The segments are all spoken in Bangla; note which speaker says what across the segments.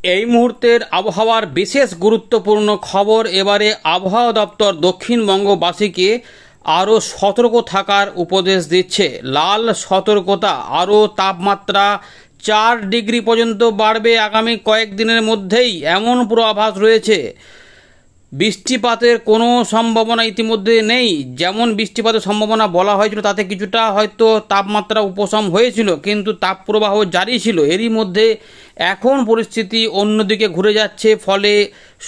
Speaker 1: এই মুহূর্তের আবহাওয়ার বিশেষ গুরুত্বপূর্ণ খবর। এবারে আবহাওয়া দপ্তর দক্ষিণবঙ্গবাসীকে আরও সতর্ক থাকার উপদেশ দিচ্ছে। লাল সতর্কতা, আরও তাপমাত্রা 4 ডিগ্রি পর্যন্ত বাড়বে আগামী কয়েকদিনের মধ্যেই, এমন পূর্বাভাস রয়েছে। বৃষ্টিপাতের কোনো সম্ভাবনা ইতিমধ্যে নেই। যেমন বৃষ্টিপাতের সম্ভাবনা বলা হয়েছিল তাতে কিছুটা হয়তো তাপমাত্রা উপশম হয়েছিল, কিন্তু তাপপ্রবাহ জারি ছিল। এরই মধ্যে এখন পরিস্থিতি অন্যদিকে ঘুরে যাচ্ছে, ফলে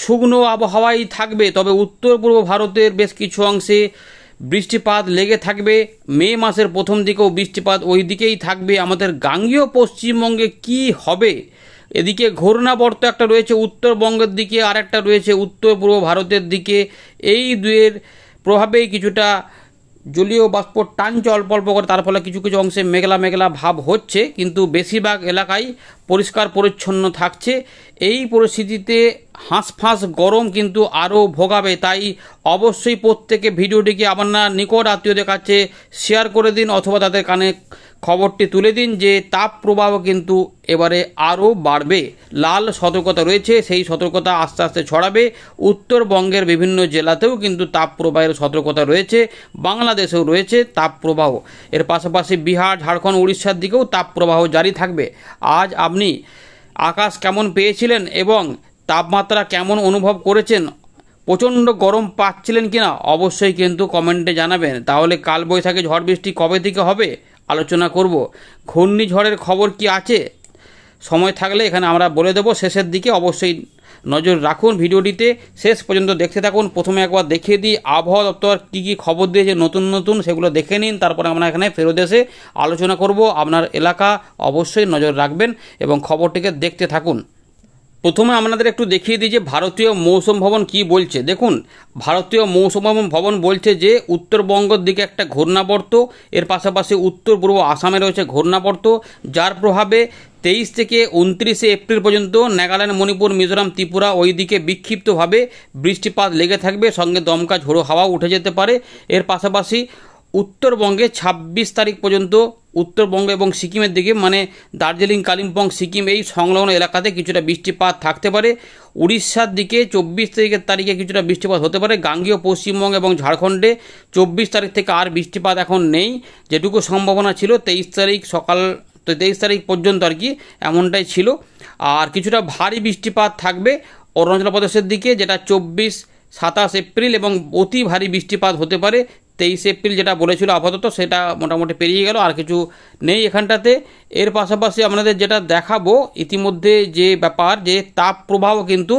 Speaker 1: শুকনো আবহাওয়াই থাকবে। তবে উত্তর পূর্ব ভারতের বেশ কিছু অংশে বৃষ্টিপাত লেগে থাকবে। মে মাসের প্রথম দিকেও বৃষ্টিপাত ওই দিকেই থাকবে। আমাদের গাঙ্গেয় পশ্চিমবঙ্গে কি হবে? এদিকে ঘূর্ণাবর্ত একটা রয়েছে উত্তরবঙ্গের দিকে, আর একটা রয়েছে উত্তর পূর্ব ভারতের দিকে। এই দুয়ের প্রভাবেই কিছুটা জলীয় বাষ্প টানছে অল্প অল্প করে, তার ফলে কিছু কিছু অংশে মেঘলা মেঘলা ভাব হচ্ছে, কিন্তু বেশিরভাগ এলাকায় পরিষ্কার পরিচ্ছন্ন থাকছে। এই পরিস্থিতিতে হাঁসফাঁস গরম কিন্তু আরও ভোগাবে। তাই অবশ্যই প্রত্যেকে ভিডিওটিকে আপনার নিকট আত্মীয়দের কাছে শেয়ার করে দিন, অথবা তাদের কানে খবরটি তুলে দিন যে তাপ প্রবাহ কিন্তু এবারে আরও বাড়বে। লাল সতর্কতা রয়েছে, সেই সতর্কতা আস্তে আস্তে ছড়াবে। উত্তরবঙ্গের বিভিন্ন জেলাতেও কিন্তু তাপ প্রবাহের সতর্কতা রয়েছে, বাংলাদেশেও রয়েছে তাপ প্রবাহ। এর পাশাপাশি বিহার, ঝাড়খণ্ড, উড়িষ্যার দিকেও তাপ প্রবাহ জারি থাকবে। আজ আপনি আকাশ কেমন পেয়েছিলেন এবং তাপমাত্রা কেমন অনুভব করেছেন? প্রচণ্ড গরম পাচ্ছিলেন কিনা অবশ্যই কিন্তু কমেন্টে জানাবেন। তাহলে কালবৈশাখী ঝড় বৃষ্টি কবে থেকে হবে আলোচনা করব। ঘূর্ণিঝড়ের খবর কি আছে সময় থাকলে এখানে আমরা বলে দেব শেষের দিকে, অবশ্যই নজর রাখুন। ভিডিওটিতে শেষ পর্যন্ত দেখতে থাকুন। প্রথমে একবার দেখিয়ে দিই আবহাওয়া দপ্তর কী কী খবর দিয়েছে নতুন নতুন, সেগুলো দেখে নিন। তারপরে আমরা এখানে ফেরত এসে আলোচনা করব। আপনার এলাকা অবশ্যই নজর রাখবেন এবং খবরটিকে দেখতে থাকুন। প্রথমে আপনাদের একটু দেখিয়ে দিই যে ভারতীয় মৌসুম ভবন কি বলছে। দেখুন, ভারতীয় মৌসুম ভবন বলছে যে উত্তরবঙ্গের দিকে একটা ঘূর্ণাবর্ত, এর পাশাপাশি উত্তর পূর্ব আসামে রয়েছে ঘূর্ণাবর্ত, যার প্রভাবে 23 থেকে 29 এপ্রিল পর্যন্ত নাগাল্যান্ড, মণিপুর, মিজোরাম, ত্রিপুরা ওই দিকে বিক্ষিপ্তভাবে বৃষ্টিপাত লেগে থাকবে, সঙ্গে দমকা ঝোড়ো হাওয়া উঠে যেতে পারে। এর পাশাপাশি উত্তরবঙ্গে 26 তারিখ পর্যন্ত উত্তরবঙ্গ এবং সিকিমের দিকে, মানে দার্জিলিং, কালিম্পং, সিকিম এই সংলগ্ন এলাকাতে কিছুটা বৃষ্টিপাত থাকতে পারে। উড়িষ্যার দিকে 24 তারিখে কিছুটা বৃষ্টিপাত হতে পারে। গাঙ্গেয় পশ্চিমবঙ্গ এবং ঝাড়খণ্ডে 24 তারিখ থেকে আর বৃষ্টিপাত এখন নেই। যেটুকু সম্ভাবনা ছিল 23 তারিখ সকাল, তো 23 তারিখ পর্যন্ত আর কি এমনটাই ছিল। আর কিছুটা ভারী বৃষ্টিপাত থাকবে অরুণাচল প্রদেশের দিকে, যেটা 24, 27 এপ্রিল, এবং অতি ভারী বৃষ্টিপাত হতে পারে 23 এপ্রিল, যেটা বলেছিল আপাতত সেটা মোটামুটি পেরিয়ে গেল, আর কিছু নেই এখানটাতে। এর পাশাপাশি আপনাদের যেটা দেখাবো ইতিমধ্যে যে ব্যাপার, যে তাপ প্রবাহ কিন্তু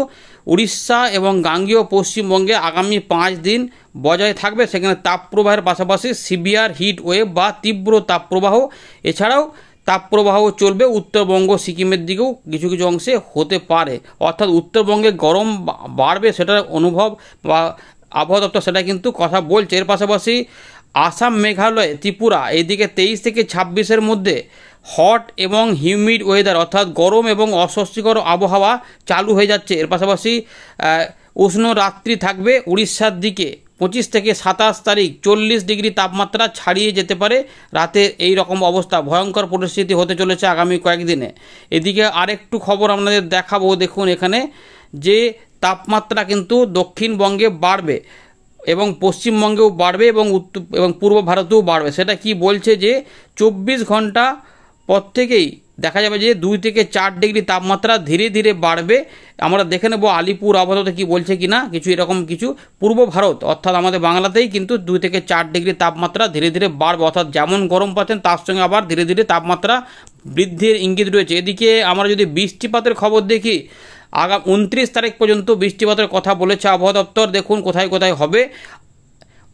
Speaker 1: উড়িষ্যা এবং গাঙ্গেয় পশ্চিমবঙ্গে আগামী 5 দিন বজায় থাকবে। সেখানে তাপপ্রবাহের পাশাপাশি সিভিয়ার হিট ওয়েভ বা তীব্র তাপপ্রবাহ, এছাড়াও তাপপ্রবাহ চলবে উত্তরবঙ্গ, সিকিমের দিকেও কিছু কিছু অংশে হতে পারে। অর্থাৎ উত্তরবঙ্গে গরম বাড়বে, সেটার অনুভব বা আবহাওয়া দপ্তর সেটা কিন্তু কথা বলছে। এর পাশাপাশি আসাম, মেঘালয়, ত্রিপুরা এইদিকে 23 থেকে 26-এর মধ্যে হট এবং হিউমিড ওয়েদার, অর্থাৎ গরম এবং অস্বস্তিকর আবহাওয়া চালু হয়ে যাচ্ছে। এর পাশাপাশি উষ্ণ রাত্রি থাকবে উড়িষ্যার দিকে। 25 থেকে 27 তারিখ 40 ডিগ্রি তাপমাত্রা ছাড়িয়ে যেতে পারে রাতের এই রকম অবস্থা। ভয়ঙ্কর পরিস্থিতি হতে চলেছে আগামী কয়েকদিনে। এদিকে আরেকটু খবর আপনাদের দেখাবো। দেখুন এখানে যে তাপমাত্রা কিন্তু দক্ষিণবঙ্গে বাড়বে এবং পশ্চিমবঙ্গেও বাড়বে এবং পূর্ব ভারতেও বাড়বে। সেটা কি বলছে যে 24 ঘন্টা পর থেকেই দেখা যাবে যে 2 থেকে 4 ডিগ্রি তাপমাত্রা ধীরে ধীরে বাড়বে। আমরা দেখে নেব আলিপুর আবহাওয়াতে কি বলছে কিনা। কিছু এরকম কিছু পূর্ব ভারত অর্থাৎ আমাদের বাংলাতেই কিন্তু 2 থেকে 4 ডিগ্রি তাপমাত্রা ধীরে ধীরে বাড়বে, অর্থাৎ যেমন গরম পাচ্ছেন তার সঙ্গে আবার ধীরে ধীরে তাপমাত্রা বৃদ্ধির ইঙ্গিত রয়েছে। এদিকে আমরা যদি বৃষ্টিপাতের খবর দেখি, আগামী 29 তারিখ পর্যন্ত বৃষ্টিপাতের কথা বলেছে আবহাওয়া দপ্তর। দেখুন কোথায় কোথায় হবে।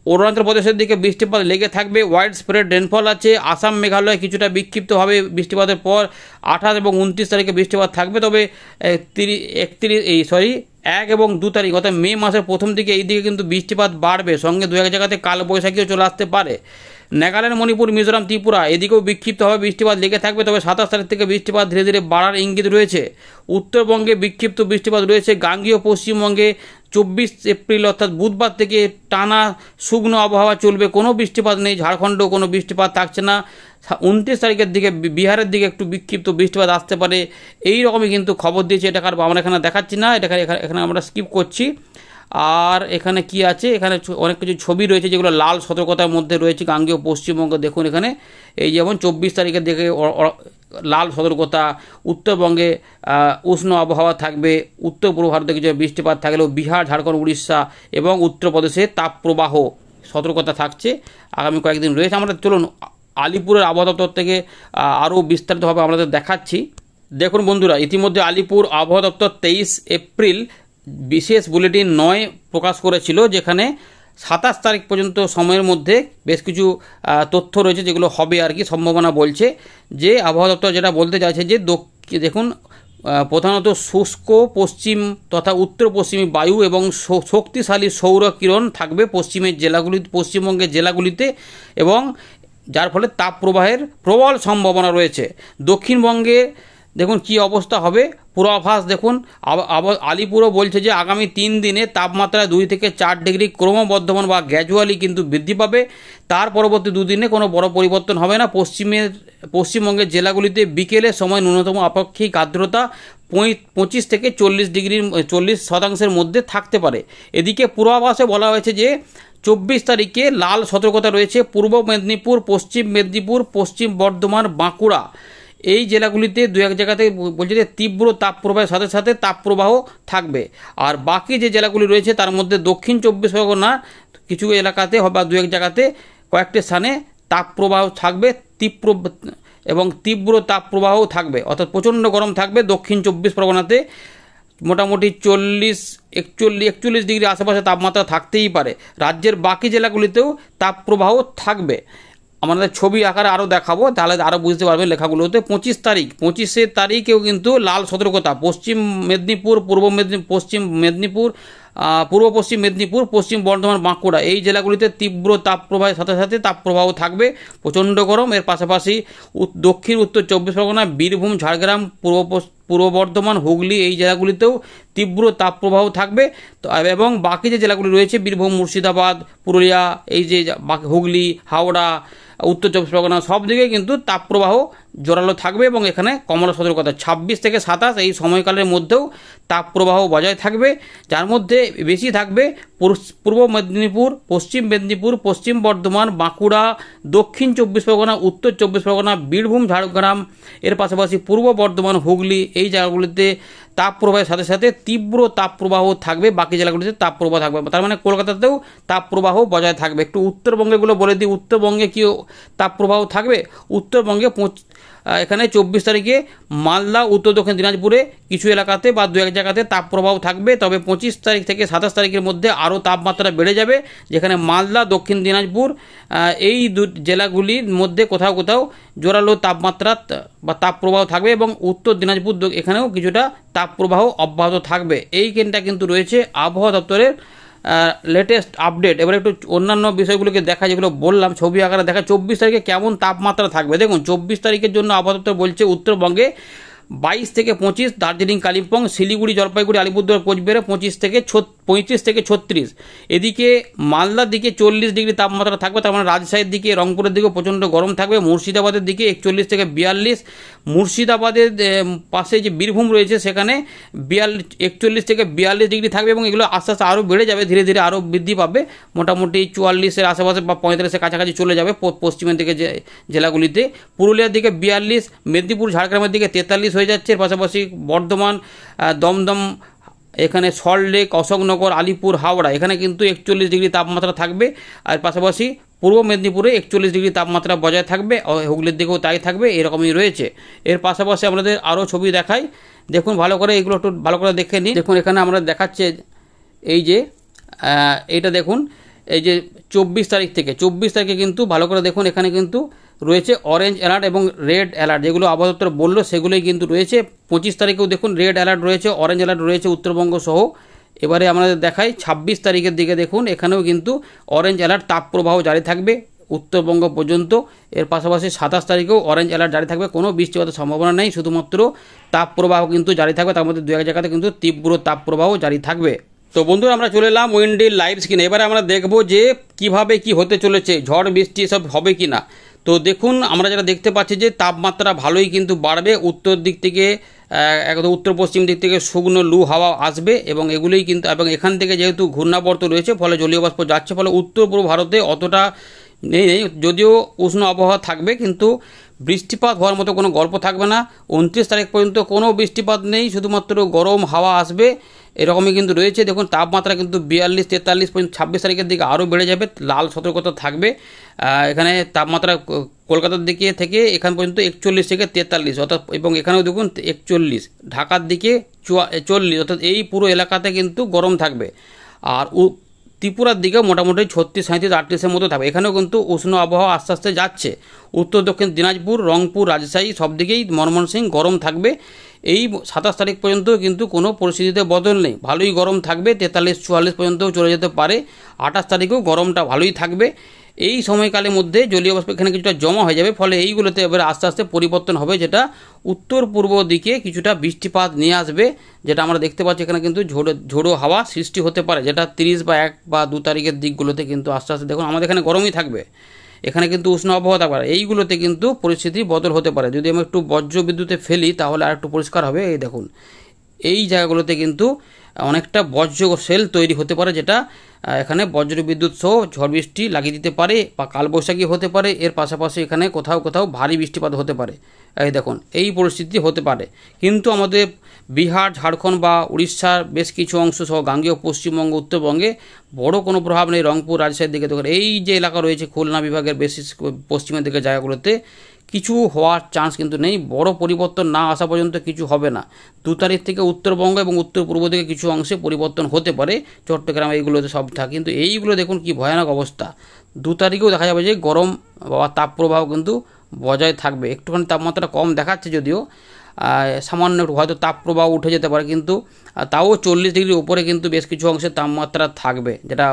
Speaker 1: অরুণাচল প্রদেশের দিকে বৃষ্টিপাত লেগে থাকবে, ওয়াইড স্প্রেড রেনফল আছে। আসাম, মেঘালয় কিছুটা বিক্ষিপ্তভাবে বৃষ্টিপাতের পর 28 এবং 29 তারিখে বৃষ্টিপাত থাকবে। তবে 1 এবং 2 তারিখ অর্থাৎ মে মাসের প্রথম দিকে এই দিকে কিন্তু বৃষ্টিপাত বাড়বে, সঙ্গে দু এক জায়গাতে কালবৈশাখীও চলে আসতে পারে। নাগাল্যান্ড, মণিপুর, মিজোরাম, ত্রিপুরা এদিকেও বিক্ষিপ্তভাবে বৃষ্টিপাত লেগে থাকবে। তবে 27 তারিখ থেকে বৃষ্টিপাত ধীরে ধীরে বাড়ার ইঙ্গিত রয়েছে। উত্তরবঙ্গে বিক্ষিপ্ত বৃষ্টিপাত রয়েছে। গাঙ্গেয় পশ্চিমবঙ্গে 24 এপ্রিল অর্থাৎ বুধবার থেকে টানা শুকনো আবহাওয়া চলবে, কোনো বৃষ্টিপাত নেই। ঝাড়খণ্ডেও কোনো বৃষ্টিপাত থাকছে না। 29 তারিখের দিকে বিহারের দিকে একটু বিক্ষিপ্ত বৃষ্টিপাত আসতে পারে, এই রকমই কিন্তু খবর দিয়েছে। এটা আমরা এখানে দেখাচ্ছি না, এটা এখানে আমরা স্কিপ করছি। আর এখানে কি আছে, এখানে অনেক কিছু ছবি রয়েছে যেগুলো লাল সতর্কতার মধ্যে রয়েছে। গাঙ্গেয় পশ্চিমবঙ্গ দেখুন, এখানে এই যেমন 24 তারিখের দিকে লাল সতর্কতা। উত্তরবঙ্গে উষ্ণ আবহাওয়া থাকবে, উত্তর পূর্ব ভারতে কিছু বৃষ্টিপাত থাকলেও বিহার, ঝাড়খণ্ড, উড়িষ্যা এবং উত্তরপ্রদেশে তাপপ্রবাহ সতর্কতা থাকছে। আগামী কয়েকদিন রয়েছে। আমরা চলুন আলিপুরের আবহাওয়া দপ্তর থেকে আরও বিস্তারিতভাবে আমাদের দেখাচ্ছি। দেখুন বন্ধুরা, ইতিমধ্যে আলিপুর আবহাওয়া দপ্তর 23 এপ্রিল বিশেষ বুলেটিন 9 প্রকাশ করেছিল, যেখানে 27 তারিখ পর্যন্ত সময়ের মধ্যে বেশ কিছু তথ্য রয়েছে যেগুলো হবে আর কি, সম্ভাবনা বলছে। যে আবহাওয়া দপ্তর যেটা বলতে চাইছে যে দেখুন প্রধানত শুষ্ক পশ্চিম তথা উত্তর পশ্চিমী বায়ু এবং শক্তিশালী সৌর কিরণ থাকবে পশ্চিমবঙ্গের জেলাগুলিতে, এবং যার ফলে তাপপ্রবাহের প্রবল সম্ভাবনা রয়েছে। দক্ষিণবঙ্গে দেখুন কি অবস্থা হবে, পূর্বাভাস দেখুন। আলিপুরও বলছে যে আগামী 3 দিনে তাপমাত্রা 2 থেকে 4 ডিগ্রি ক্রমবর্ধমান বা গ্র্যাজুয়ালি কিন্তু বৃদ্ধি পাবে। তার পরবর্তী 2 দিনে কোনো বড় পরিবর্তন হবে না। পশ্চিমবঙ্গের জেলাগুলিতে বিকেলের সময় ন্যূনতম আপেক্ষিক আর্দ্রতা 25 থেকে 40% মধ্যে থাকতে পারে। এদিকে পূর্বাভাসে বলা হয়েছে যে 24 তারিখে লাল সতর্কতা রয়েছে পূর্ব মেদিনীপুর, পশ্চিম মেদিনীপুর, পশ্চিম বর্ধমান, বাঁকুড়া, এই জেলাগুলিতে 2-1 জায়গাতে বলছে যে তীব্র তাপপ্রবাহের সাথে সাথে তাপপ্রবাহ থাকবে। আর বাকি যে জেলাগুলি রয়েছে তার মধ্যে দক্ষিণ 24 পরগনা কিছু এলাকাতে বা 2-1 জায়গাতে কয়েকটি স্থানে তাপপ্রবাহ থাকবে, তীব্র তাপপ্রবাহও থাকবে, অর্থাৎ প্রচণ্ড গরম থাকবে। দক্ষিণ 24 পরগনাতে মোটামুটি 41 ডিগ্রি আশেপাশে তাপমাত্রা থাকতেই পারে। রাজ্যের বাকি জেলাগুলিতেও তাপপ্রবাহ থাকবে। আমাদের ছবি আকারে আরও দেখাবো, তাহলে আরও বুঝতে পারবেন লেখাগুলোতে। 25 তারিখেও কিন্তু লাল সতর্কতা পশ্চিম মেদিনীপুর, পশ্চিম মেদিনীপুর, পূর্ব পশ্চিম মেদিনীপুর, পশ্চিম বর্ধমান, বাঁকুড়া, এই জেলাগুলিতে তীব্র তাপপ্রবাহের সাথে সাথে তাপপ্রবাহ থাকবে, প্রচণ্ড গরম। এর পাশাপাশি দক্ষিণ উত্তর 24 পরগনা, বীরভূম, ঝাড়গ্রাম, পূর্ব বর্ধমান, হুগলি, এই জেলাগুলিতেও তীব্র তাপপ্রবাহ থাকবে। তো এবং বাকি যে জেলাগুলি রয়েছে বীরভূম, মুর্শিদাবাদ, পুরুলিয়া, এই যে হুগলি, হাওড়া, উত্তর 24 পরগনা, সব দিকে কিন্তু তাপপ্রবাহ জোরালো থাকবে এবং এখানে কমলা সতর্কতা 26 থেকে 27 এই সময়কালের মধ্যেও তাপপ্রবাহ বজায় থাকবে। যার মধ্যে বেশি থাকবে পূর্ব মেদিনীপুর, পশ্চিম বর্ধমান, বাঁকুড়া, দক্ষিণ 24 পরগনা, উত্তর 24 পরগনা, বীরভূম, ঝাড়গ্রাম, এর পাশাপাশি পূর্ব বর্ধমান, হুগলি, এই জায়গাগুলিতে তাপপ্রবাহের সাথে সাথে তীব্র তাপপ্রবাহ থাকবে। বাকি জেলাগুলিতে তাপপ্রবাহ থাকবে, তার মানে কলকাতাতেও তাপপ্রবাহ বজায় থাকবে। একটু উত্তরবঙ্গেগুলো বলে দিই, উত্তরবঙ্গে কি তাপপ্রবাহ থাকবে। উত্তরবঙ্গে এখানে 24 তারিখে মালদা, উত্তর দক্ষিণ দিনাজপুরে কিছু এলাকাতে বা 2-1 জায়গাতে তাপপ্রবাহ থাকবে। তবে 25 তারিখ থেকে 27 তারিখের মধ্যে আরও তাপমাত্রা বেড়ে যাবে, যেখানে মালদা, দক্ষিণ দিনাজপুর, এই জেলাগুলির মধ্যে কোথাও কোথাও জোরালো তাপমাত্রা বা তাপপ্রবাহ থাকবে এবং উত্তর দিনাজপুর এখানেও কিছুটা তাপপ্রবাহ অব্যাহত থাকবে। এইখানটা কিন্তু রয়েছে আবহাওয়া দপ্তরের লেটেস্ট আপডেট। এবার একটু অন্যান্য বিষয়গুলোকে দেখা, যেগুলো বললাম ছবি আকারে দেখা। 24 তারিখে কেমন তাপমাত্রা থাকবে দেখুন। 24 তারিখের জন্য আবহাওয়া দপ্তর বলছে উত্তরবঙ্গে 22 থেকে 25, দার্জিলিং, কালিম্পং, শিলিগুড়ি, জলপাইগুড়ি, আলিপুরদুয়ার, কোচবিহারে 35 থেকে 36। এদিকে মালদার দিকে 40 ডিগ্রি তাপমাত্রা থাকবে, তার মানে রাজশাহীর দিকে, রংপুরের দিকেও প্রচণ্ড গরম থাকবে। মুর্শিদাবাদের দিকে 41 থেকে 42, মুর্শিদাবাদের পাশে যে বীরভূম রয়েছে সেখানে 41 থেকে 42 ডিগ্রি থাকবে এবং এগুলো আস্তে আস্তে আরও বেড়ে যাবে, ধীরে ধীরে আরও বৃদ্ধি পাবে, মোটামুটি 44-এর আশেপাশে বা 45-এর কাছাকাছি চলে যাবে পশ্চিমের দিকে জেলাগুলিতে। পুরুলিয়ার দিকে 42, মেদিনীপুর, ঝাড়গ্রামের দিকে 43 হয়ে যাচ্ছে। এর পাশাপাশি বর্ধমান, দমদম, এখানে সল্টলেক, অশোকনগর, আলিপুর, হাওড়া, এখানে কিন্তু 41 ডিগ্রি তাপমাত্রা থাকবে। আর পাশাপাশি পূর্ব মেদিনীপুরে 41 ডিগ্রি তাপমাত্রা বজায় থাকবে, হুগলির দিকেও তাই থাকবে, এরকমই রয়েছে। এর পাশাপাশি আমাদের আরও ছবি দেখাই, দেখুন ভালো করে, এগুলো একটু ভালো করে দেখে নিন। দেখুন এখানে আমরা দেখাচ্ছে এই যে এইটা দেখুন, এই যে 24 তারিখে কিন্তু ভালো করে দেখুন, এখানে কিন্তু রয়েছে অরেঞ্জ অ্যালার্ট এবং রেড অ্যালার্ট, যেগুলো আবহাওয়া দপ্তর বললো সেগুলোই কিন্তু রয়েছে। 25 তারিখেও দেখুন রেড অ্যালার্ট রয়েছে, অরেঞ্জ অ্যালার্ট রয়েছে উত্তরবঙ্গ সহ। এবারে আমাদের দেখাই 26 তারিখের দিকে দেখুন, এখানেও কিন্তু অরেঞ্জ অ্যালার্ট, তাপপ্রবাহ জারি থাকবে উত্তরবঙ্গ পর্যন্ত। এর পাশাপাশি 27 তারিখেও অরেঞ্জ অ্যালার্ট জারি থাকবে, কোনো বৃষ্টিপাতের সম্ভাবনা নেই, শুধুমাত্র তাপপ্রবাহ কিন্তু জারি থাকবে, তার মধ্যে 2-1 জায়গাতে কিন্তু তীব্র তাপপ্রবাহ জারি থাকবে। তো বন্ধুরা আমরা চলে এলাম উইন্ডির লাইভ স্ক্রিনে। এবারে আমরা দেখব যে কিভাবে কি হতে চলেছে, ঝড় বৃষ্টি সব হবে কি না। তো দেখুন আমরা যেটা দেখতে পাচ্ছি যে তাপমাত্রা ভালোই কিন্তু বাড়বে, উত্তর দিক থেকে একদম উত্তর পশ্চিম দিক থেকে শুকনো লু হাওয়া আসবে এবং এগুলোই কিন্তু, এবং এখান থেকে যেহেতু ঘূর্ণাবর্ত রয়েছে ফলে জলীয় বাষ্প যাচ্ছে, ফলে উত্তর পূর্ব ভারতে অতটা নেই, যদিও উষ্ণ আবহাওয়া থাকবে কিন্তু বৃষ্টিপাত হওয়ার মতো কোনো গল্প থাকবে না। 29 তারিখ পর্যন্ত কোনো বৃষ্টিপাত নেই, শুধুমাত্র গরম হাওয়া আসবে, এরকমই কিন্তু রয়েছে। দেখুন তাপমাত্রা কিন্তু 42, 43 পর্যন্ত 26 তারিখের দিকে আরও বেড়ে যাবে, লাল সতর্কতা থাকবে। এখানে তাপমাত্রা কলকাতার দিকে থেকে এখান পর্যন্ত 41 থেকে 43 অর্থাৎ, এবং এখানেও দেখুন 41, ঢাকার দিকে 40, অর্থাৎ এই পুরো এলাকাতে কিন্তু গরম থাকবে। আর ত্রিপুরার দিকে মোটামুটি 36, 37, 38-এর মতো থাকবে। এখানেও কিন্তু উষ্ণ আবহাওয়া আস্তে আস্তে যাচ্ছে। উত্তর দক্ষিণ দিনাজপুর, রংপুর, রাজশাহী সব দিকেই ময়মনসিংহ গরম থাকবে। এই 27 তারিখ পর্যন্ত কিন্তু কোনো পরিস্থিতিতে বদল নেই, ভালোই গরম থাকবে, 43, 44 পর্যন্তও চলে যেতে পারে। 28 তারিখেও গরমটা ভালোই থাকবে। এই সময়কালের মধ্যে জলীয় বাষ্প এখানে কিছুটা জমা হয়ে যাবে, ফলে এইগুলোতে এবার আস্তে আস্তে পরিবর্তন হবে, যেটা উত্তর পূর্ব দিকে কিছুটা বৃষ্টিপাত নিয়ে আসবে। যেটা আমরা দেখতে পাচ্ছি এখানে কিন্তু ঝোড়ো হাওয়া সৃষ্টি হতে পারে, যেটা 30 বা 1 বা 2 তারিখের দিকগুলোতে কিন্তু আস্তে আস্তে দেখুন আমাদের এখানে গরমই থাকবে, এখানে কিন্তু উষ্ণ আবহাওয়া থাকবে। এইগুলোতে কিন্তু পরিস্থিতি বদল হতে পারে। যদি আমি একটু বজ্র বিদ্যুতে ফেলি তাহলে আর একটু পরিষ্কার হবে। এই দেখুন এই জায়গাগুলোতে কিন্তু অনেকটা বজ্র সেল তৈরি হতে পারে, যেটা এখানে বজ্র বিদ্যুৎ সহ ঝড় বৃষ্টি লাগিয়ে দিতে পারে বা কালবৈশাখী হতে পারে। এর পাশাপাশি এখানে কোথাও কোথাও ভারী বৃষ্টিপাত হতে পারে। এই দেখুন এই পরিস্থিতি হতে পারে। কিন্তু আমাদের বিহার, ঝাড়খণ্ড বা উড়িষ্যার বেশ কিছু অংশ সহ গাঙ্গেয় পশ্চিমবঙ্গ, উত্তরবঙ্গে বড় কোনো প্রভাব নেই। রংপুর, রাজশাহীর দিকে দেখুন এই যে এলাকা রয়েছে খুলনা বিভাগের বেশি পশ্চিমের দিকে জায়গাগুলোতে কিছু হওয়ার চান্স কিন্তু নেই। বড় পরিবর্তন না আসা পর্যন্ত কিছু হবে না। 2 তারিখ থেকে উত্তরবঙ্গ এবং উত্তর পূর্ব দিকে কিছু অংশে পরিবর্তন হতে পারে, চট্টগ্রাম এইগুলোতে সব থাকে। কিন্তু এইগুলো দেখুন কি ভয়ানক অবস্থা। 2 তারিখেও দেখা যাবে যে গরম বা তাপপ্রবাহ কিন্তু বজায় থাকবে। একটুখানি তাপমাত্রা কম দেখাচ্ছে যদিও, সামান্য একটু হয়তো তাপপ্রবাহ উঠে যেতে পারে, কিন্তু তাও 40 ডিগ্রির উপরে কিন্তু বেশ কিছু অংশে তাপমাত্রা থাকবে, যেটা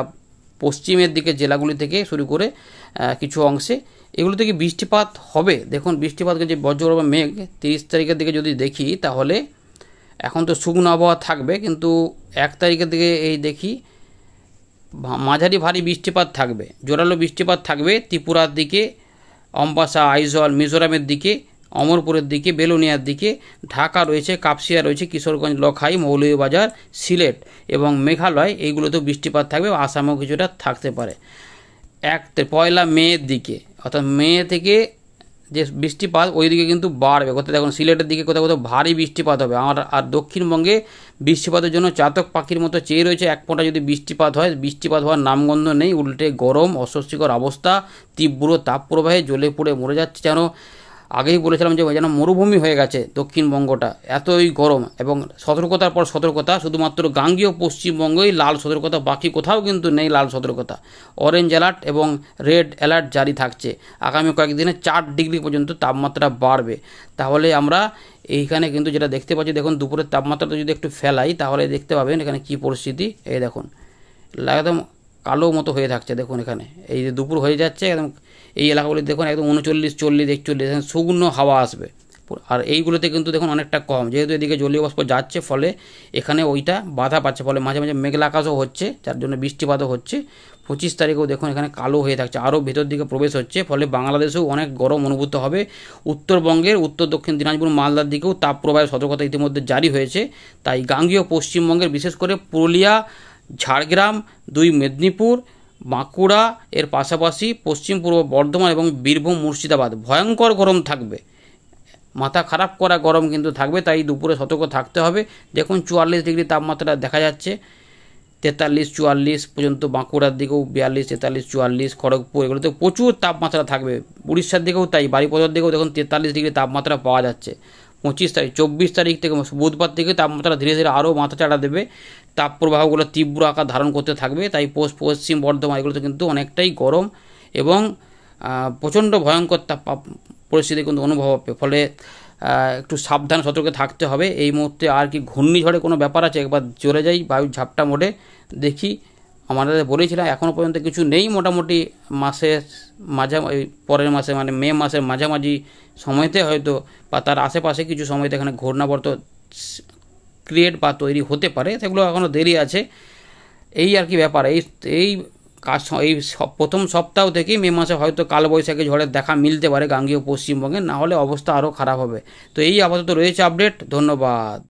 Speaker 1: পশ্চিমের দিকে জেলাগুলি থেকে শুরু করে কিছু অংশে এগুলো থেকে বৃষ্টিপাত হবে। দেখুন বৃষ্টিপাতকে যে বজ্র বা মেঘ 30 তারিখের দিকে যদি দেখি তাহলে এখন তো শুকনো আবহাওয়া থাকবে, কিন্তু 1 তারিখের দিকে এই দেখি মাঝারি ভারী বৃষ্টিপাত থাকবে, জোরালো বৃষ্টিপাত থাকবে ত্রিপুরার দিকে, অম্বাসা, আইজল, মিজোরামের দিকে, অমরপুরের দিকে, বেলোনিয়ার দিকে, ঢাকা রয়েছে, কাপসিয়া রয়েছে, কিশোরগঞ্জ, লখাই, মৌলভীবাজার, সিলেট এবং মেঘালয় এইগুলোতেও বৃষ্টিপাত থাকবে। আসামেও কিছুটা থাকতে পারে। 1 মের দিকে, অর্থাৎ মে থেকে যে বৃষ্টিপাত ওইদিকে কিন্তু বাড়বে। কোথাও দেখুন সিলেটের দিকে কোথাও কোথাও ভারী বৃষ্টিপাত হবে। আর দক্ষিণবঙ্গে বৃষ্টিপাতের জন্য চাতক পাখির মতো চেয়ে রয়েছে। এক ফোঁটা যদি বৃষ্টিপাত হয়, বৃষ্টিপাত হওয়ার নামগন্ধ নেই, উল্টে গরম, অস্বস্তিকর অবস্থা, তীব্র তাপপ্রবাহে জ্বলে পুড়ে মরে যাচ্ছে। যেন আগেই বলেছিলাম যে যেন মরুভূমি হয়ে গেছে দক্ষিণবঙ্গটা, এতই গরম। এবং সতর্কতার পর সতর্কতা, শুধুমাত্র গাঙ্গেয় পশ্চিমবঙ্গেই লাল সতর্কতা, বাকি কোথাও কিন্তু নেই লাল সতর্কতা। অরেঞ্জ অ্যালার্ট এবং রেড অ্যালার্ট জারি থাকছে। আগামী কয়েকদিনে 4 ডিগ্রি পর্যন্ত তাপমাত্রা বাড়বে। তাহলে আমরা এইখানে কিন্তু যেটা দেখতে পাচ্ছি, দেখুন দুপুরের তাপমাত্রাটা যদি একটু ফেলাই তাহলে দেখতে পাবেন এখানে কি পরিস্থিতি। এই দেখুন একদম কালো মতো হয়ে থাকছে। দেখুন এখানে এই যে দুপুর হয়ে যাচ্ছে, একদম এই এলাকাগুলি দেখুন একদম 39, 40, 41 শুকনো হাওয়া আসবে। আর এইগুলোতে কিন্তু দেখুন অনেকটা কম, যেহেতু এদিকে জলীয় বাষ্প যাচ্ছে, ফলে এখানে ওইটা বাধা পাচ্ছে, ফলে মাঝে মাঝে মেঘলা আকাশও হচ্ছে, যার জন্য বৃষ্টিপাতও হচ্ছে। 25 তারিখেও দেখুন এখানে কালো হয়ে থাকছে, আরও ভেতর দিকে প্রবেশ হচ্ছে, ফলে বাংলাদেশেও অনেক গরম অনুভূত হবে। উত্তরবঙ্গের উত্তর দক্ষিণ দিনাজপুর, মালদার দিকেও তাপপ্রবাহের সতর্কতা ইতিমধ্যে জারি হয়েছে। তাই গাঙ্গেয় পশ্চিমবঙ্গের বিশেষ করে পুরুলিয়া, ঝাড়গ্রাম, 2 মেদিনীপুর, বাঁকুড়া, এর পাশাপাশি পশ্চিম পূর্ব বর্ধমান এবং বীরভূম, মুর্শিদাবাদ ভয়ঙ্কর গরম থাকবে, মাথা খারাপ করা গরম কিন্তু থাকবে। তাই দুপুরে সতর্ক থাকতে হবে। দেখুন 44 ডিগ্রি তাপমাত্রা দেখা যাচ্ছে, 43, 44 পর্যন্ত বাঁকুড়ার দিকেও 42, 43, 44, খড়গপুর এগুলোতে প্রচুর তাপমাত্রা থাকবে। উড়িষ্যার দিকেও তাই, বারিপদার দিকেও দেখুন 43 ডিগ্রি তাপমাত্রা পাওয়া যাচ্ছে। 25 তারিখ, 24 তারিখ থেকে বুধবার থেকে তাপমাত্রা ধীরে ধীরে আরও মাথা চাড়া দেবে, তাপপ্রবাহগুলো তীব্র আকার ধারণ করতে থাকবে। তাই পশ্চিম বর্ধমান এগুলোতে কিন্তু অনেকটাই গরম এবং প্রচণ্ড ভয়ঙ্কর পরিস্থিতি কিন্তু অনুভব হবে। ফলে একটু সাবধান সতর্কে থাকতে হবে। এই মুহূর্তে আর কি ঘূর্ণিঝড়ে কোনো ব্যাপার আছে, একবার চলে যাই বায়ুর ঝাপটা মোড়ে দেখি। আমাদের বলেছিলাম এখনও পর্যন্ত কিছু নেই, মোটামুটি মাসের পরের মাসে মানে মে মাসের মাঝামাঝি সময়তে হয়তো বা তার আশেপাশে কিছু সময়তে এখানে ঘূর্ণাবর্ত ক্রিয়েট বা তৈরি হতে পারে, সেগুলো এখনও দেরি আছে। এই আর কি ব্যাপার। এই কাজ এই প্রথম সপ্তাহ থেকেই মে মাসে হয়তো কালবৈশাখী ঝড়ের দেখা মিলতে পারে গাঙ্গেয় পশ্চিমবঙ্গে, না হলে অবস্থা আরও খারাপ হবে। তো এই আপাতত রয়েছে আপডেট। ধন্যবাদ।